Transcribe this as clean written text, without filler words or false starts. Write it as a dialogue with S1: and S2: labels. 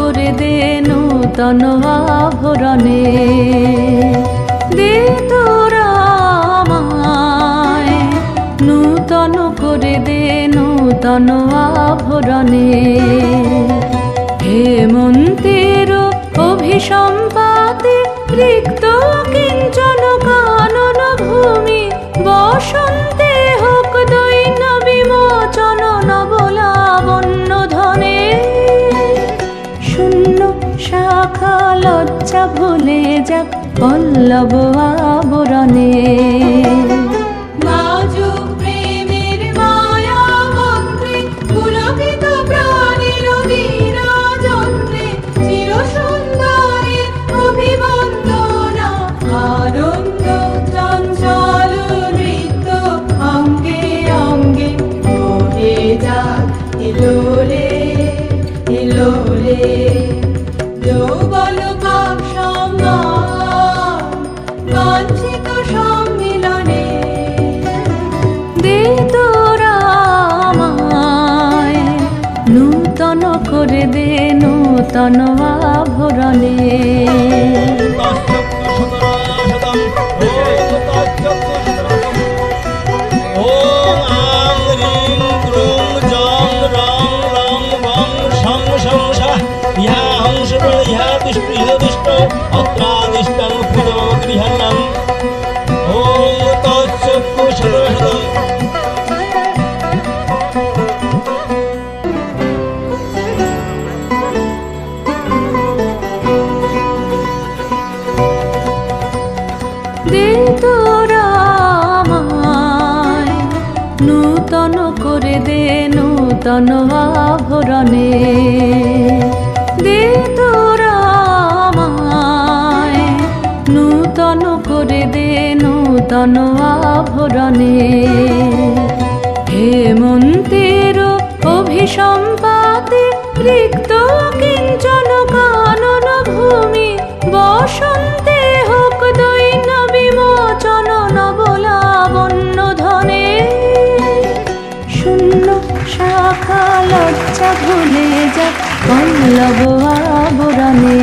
S1: করে দে নূতন আভরণে, দে তোরা আমায় নূতন করে দে নূতন আভরণে। হেমন্তের অভিসম্পাতে রিক্ত কিঞ্চন কানন ভূমি, বসন্তে হোক দৈন্য বিমোচন নবলাবণ্য ধনে। শূন্য শাখা লজ্জা ভুলে যাক পল্লব আবরণে।
S2: যৌবন ভাব সম্মান বাঞ্ছিত সম্মিলনে,
S1: দে তোরা আমায় নূতন করে দে নূতন আভরণে। দে তোরা আমায় নূতন করে দে নূতন আভরণে, দে তোরা আমায় নূতন করে দে নূতন আভরণে। হেমন্তের অভিসম্পাতে রিক্ত কিঞ্চন কানন ভূমি, বসন্তে হোক দৈন্য বিমোচন নবলাবণ্য ধনে। শূন্য শাখা লজ্জা ভুলে যাক পল্লব আবরণে।